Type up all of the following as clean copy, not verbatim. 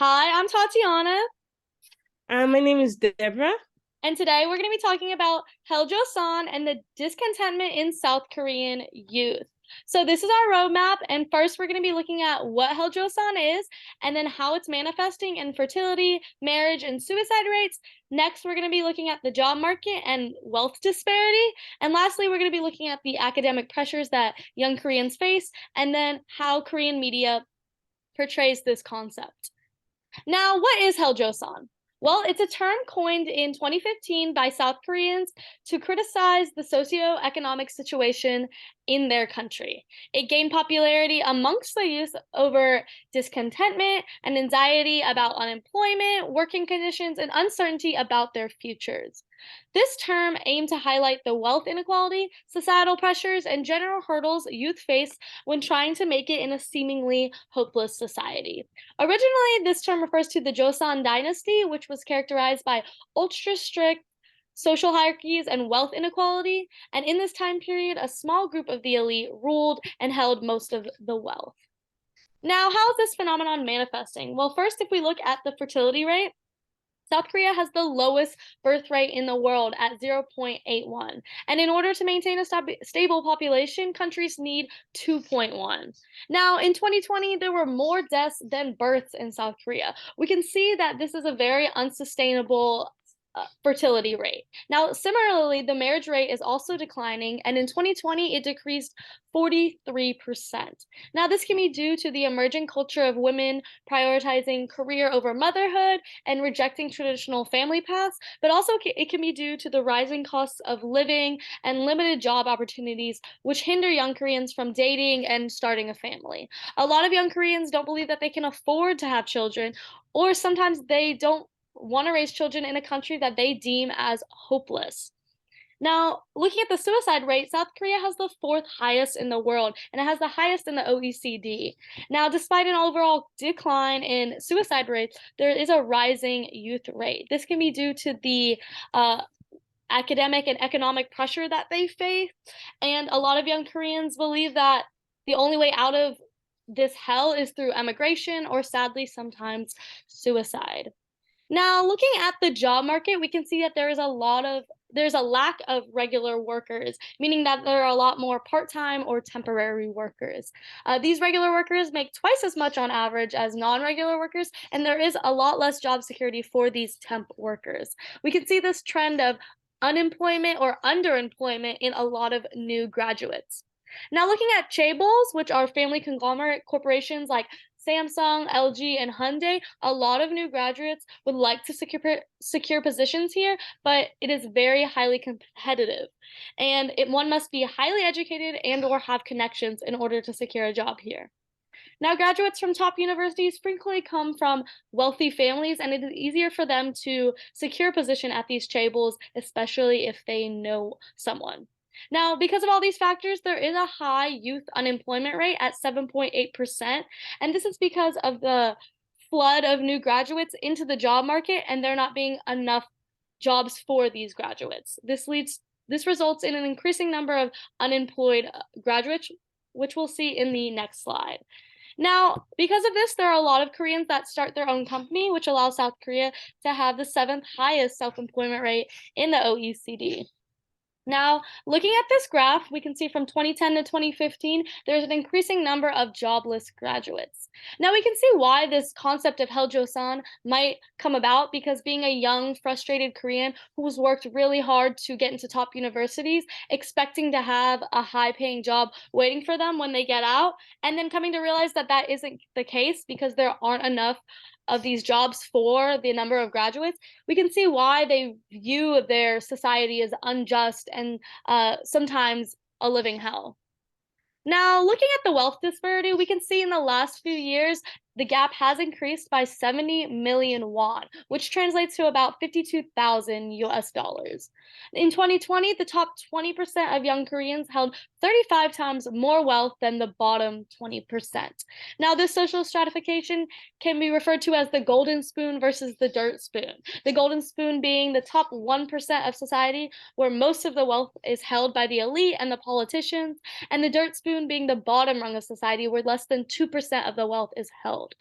Hi, I'm Tatiana, My name is Deborah. and today we're going to be talking about Hell Joseon and the discontentment in South Korean youth. So this is our roadmap, and first we're going to be looking at what Hell Joseon is, and then how it's manifesting in fertility, marriage, and suicide rates. Next, we're going to be looking at the job market and wealth disparity, and lastly, we're going to be looking at the academic pressures that young Koreans face, and then how Korean media portrays this concept. Now, what is Hell Joseon? Well, it's a term coined in 2015 by South Koreans to criticize the socioeconomic situation in their country. It gained popularity amongst the youth over discontentment and anxiety about unemployment, working conditions, and uncertainty about their futures. This term aimed to highlight the wealth inequality, societal pressures, and general hurdles youth face when trying to make it in a seemingly hopeless society. Originally, this term refers to the Joseon dynasty, which was characterized by ultra strict social hierarchies and wealth inequality. And in this time period, a small group of the elite ruled and held most of the wealth. Now, how is this phenomenon manifesting? Well, first, if we look at the fertility rate, South Korea has the lowest birth rate in the world at 0.81. And in order to maintain a stable population, countries need 2.1. Now, in 2020, there were more deaths than births in South Korea. We can see that this is a very unsustainable fertility rate. Now, similarly, the marriage rate is also declining, and in 2020, it decreased 43%. Now, this can be due to the emerging culture of women prioritizing career over motherhood and rejecting traditional family paths, but also it can be due to the rising costs of living and limited job opportunities, which hinder young Koreans from dating and starting a family. A lot of young Koreans don't believe that they can afford to have children, or sometimes they don't want to raise children in a country that they deem as hopeless. Now, looking at the suicide rate, South Korea has the fourth highest in the world, and it has the highest in the OECD. Now, despite an overall decline in suicide rates, there is a rising youth rate. This can be due to the uh, academic and economic pressure that they face, and a lot of young Koreans believe that the only way out of this hell is through emigration or, sadly, sometimes suicide. Now, looking at the job market, we can see that there's a lack of regular workers, meaning that there are a lot more part-time or temporary workers. These regular workers make twice as much on average as non-regular workers, and there is a lot less job security for these temp workers. We can see this trend of unemployment or underemployment in a lot of new graduates. Now, looking at chaebols, which are family conglomerate corporations like Samsung, LG, and Hyundai, a lot of new graduates would like to secure positions here, but it is very highly competitive, and one must be highly educated and or have connections in order to secure a job here. Now, graduates from top universities frequently come from wealthy families, and it is easier for them to secure a position at these chaebols, especially if they know someone. Now, because of all these factors, there is a high youth unemployment rate at 7.8%, and this is because of the flood of new graduates into the job market and there not being enough jobs for these graduates. This results in an increasing number of unemployed graduates, which we'll see in the next slide. Now, because of this, there are a lot of Koreans that start their own company, which allows South Korea to have the seventh highest self-employment rate in the OECD. Now, looking at this graph, we can see from 2010 to 2015, there's an increasing number of jobless graduates. Now, we can see why this concept of Hell Joseon might come about because being a young, frustrated Korean who's worked really hard to get into top universities, expecting to have a high paying job waiting for them when they get out, and then coming to realize that that isn't the case because there aren't enough of these jobs for the number of graduates, we can see why they view their society as unjust and sometimes a living hell. Now, looking at the wealth disparity, we can see in the last few years, the gap has increased by 70 million won, which translates to about 52,000 US dollars. In 2020, the top 20% of young Koreans held 35 times more wealth than the bottom 20%. Now, this social stratification can be referred to as the golden spoon versus the dirt spoon. The golden spoon being the top 1% of society, where most of the wealth is held by the elite and the politicians, and the dirt spoon being the bottom rung of society, where less than 2% of the wealth is held. world.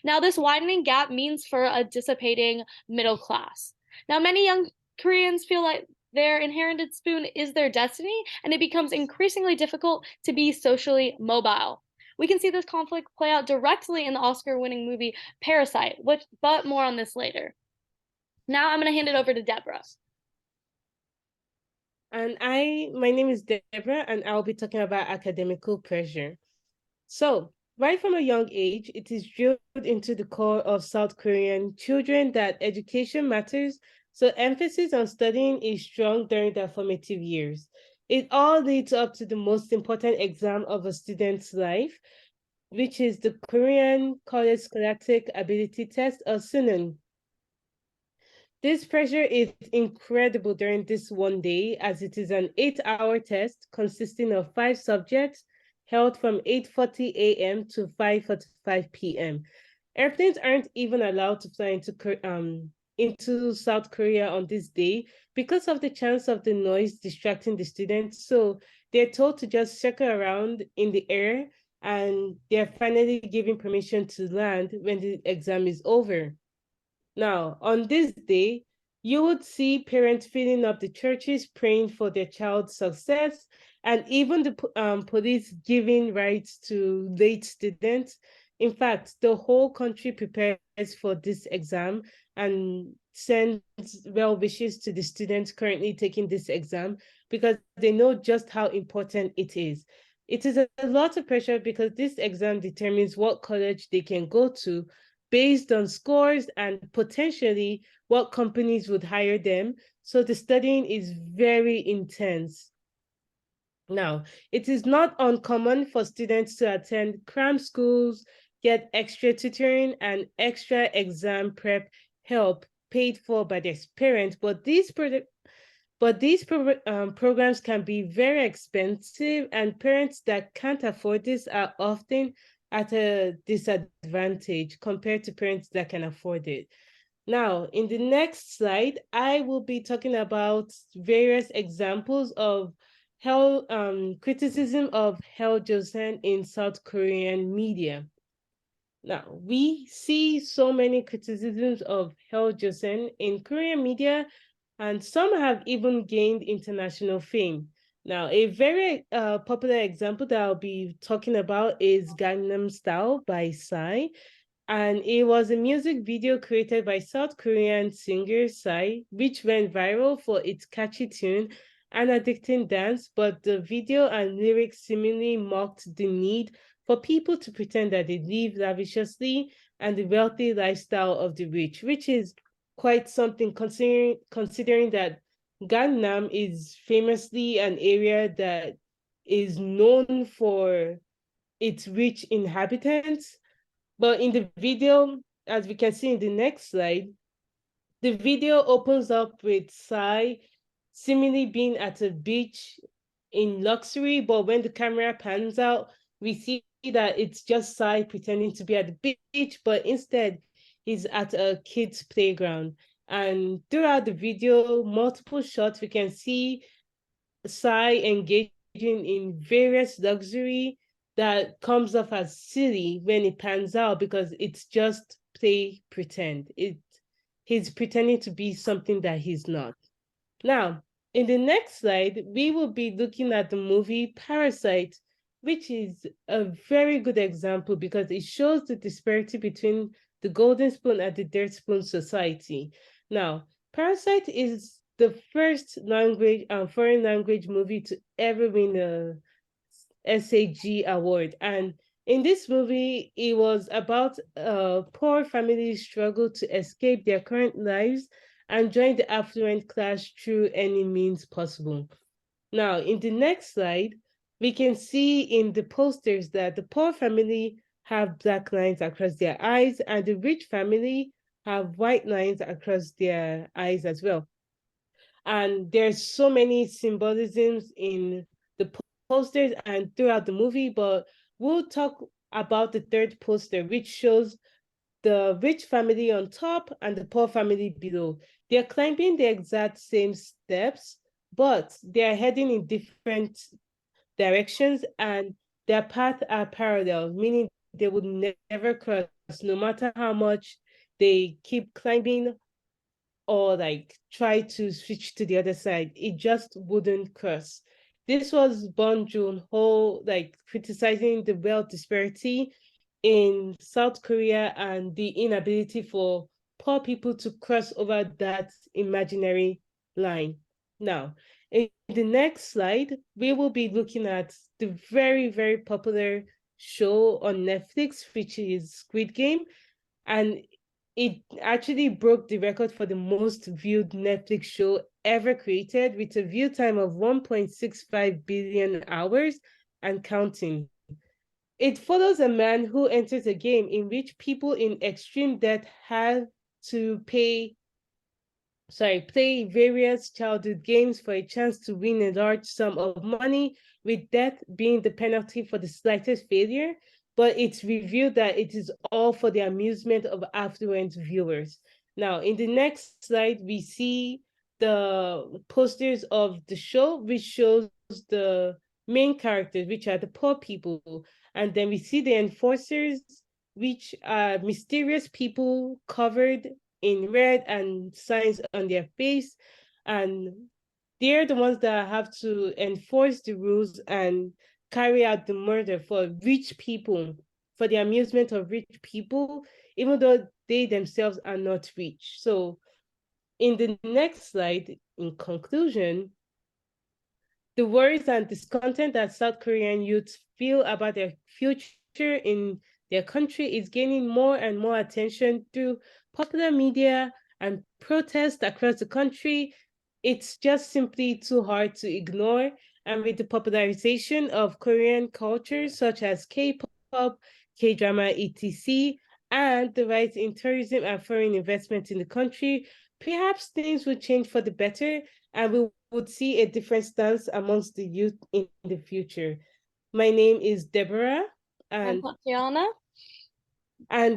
Now, this widening gap means for a dissipating middle class. Now, many young Koreans feel like their inherited spoon is their destiny, and it becomes increasingly difficult to be socially mobile. We can see this conflict play out directly in the Oscar-winning movie Parasite, but more on this later. Now I'm going to hand it over to Deborah. And my name is Deborah, and I'll be talking about academical pressure. So, right from a young age, it is drilled into the core of South Korean children that education matters. So, emphasis on studying is strong during their formative years. It all leads up to the most important exam of a student's life, which is the Korean College Scholastic Ability Test, or Sunan. This pressure is incredible during this one day, as it is an 8-hour test consisting of 5 subjects held from 8:40 a.m. to 5:45 p.m. Airplanes aren't even allowed to fly into South Korea on this day because of the chance of the noise distracting the students. So they're told to just circle around in the air, and they're finally given permission to land when the exam is over. Now, on this day, you would see parents filling up the churches praying for their child's success, and even the police giving rights to late students. In fact, the whole country prepares for this exam and sends well wishes to the students currently taking this exam because they know just how important it is. It is a lot of pressure because this exam determines what college they can go to based on scores and potentially what companies would hire them. So the studying is very intense. Now, it is not uncommon for students to attend cram schools, get extra tutoring and extra exam prep help paid for by their parents, but these programs can be very expensive, and parents that can't afford this are often at a disadvantage compared to parents that can afford it. Now, in the next slide, I will be talking about various examples of criticism of Hell Joseon in South Korean media. Now, we see so many criticisms of Hell Joseon in Korean media, and some have even gained international fame. Now, a very popular example that I'll be talking about is Gangnam Style by Psy. And it was a music video created by South Korean singer Psy, which went viral for its catchy tune and addicting dance, but the video and lyrics seemingly mocked the need for people to pretend that they live lavishly and the wealthy lifestyle of the rich, which is quite something considering that Gangnam is famously an area that is known for its rich inhabitants. But in the video, as we can see in the next slide, the video opens up with Psy seemingly being at a beach in luxury, but when the camera pans out, we see that it's just Psy pretending to be at the beach, but instead he's at a kid's playground. And throughout the video, multiple shots, we can see Psy engaging in various luxury that comes off as silly when it pans out because it's just play pretend. He's pretending to be something that he's not. Now, in the next slide, we will be looking at the movie Parasite, which is a very good example because it shows the disparity between the golden spoon and the dirt spoon society. Now, Parasite is the first foreign language movie to ever win a SAG award. And in this movie, it was about a poor family's struggle to escape their current lives and join the affluent class through any means possible. Now, in the next slide, we can see in the posters that the poor family have black lines across their eyes and the rich family have white lines across their eyes as well. And there's so many symbolisms in the posters and throughout the movie, but we'll talk about the third poster, which shows the rich family on top and the poor family below. They're climbing the exact same steps, but they're heading in different directions and their paths are parallel, meaning they would never cross, no matter how much they keep climbing or like try to switch to the other side. It just wouldn't cross. This was Bong Joon-ho like criticizing the wealth disparity in South Korea and the inability for poor people to cross over that imaginary line. Now, in the next slide, we will be looking at the very, very popular show on Netflix, which is Squid Game. And it actually broke the record for the most viewed Netflix show ever created with a view time of 1.65 billion hours and counting. It follows a man who enters a game in which people in extreme debt have to play various childhood games for a chance to win a large sum of money, with death being the penalty for the slightest failure. But it's revealed that it is all for the amusement of affluent viewers. Now, in the next slide, we see the posters of the show, which shows the main characters, which are the poor people. And then we see the enforcers, which are mysterious people covered in red and signs on their face. And they're the ones that have to enforce the rules and carry out the murder for rich people, for the amusement of rich people, even though they themselves are not rich. So, in the next slide, in conclusion, the worries and discontent that South Korean youths feel about their future in their country is gaining more and more attention through popular media and protests across the country. It's just simply too hard to ignore. And with the popularization of Korean culture, such as K-pop, K-drama, etc., and the rise in tourism and foreign investment in the country, perhaps things will change for the better, and we would see a different stance amongst the youth in the future. My name is Deborah, And and Tatiana,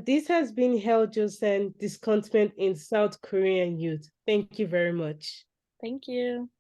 this has been Hell Joseon Discontment in South Korean Youth. Thank you very much. thank you.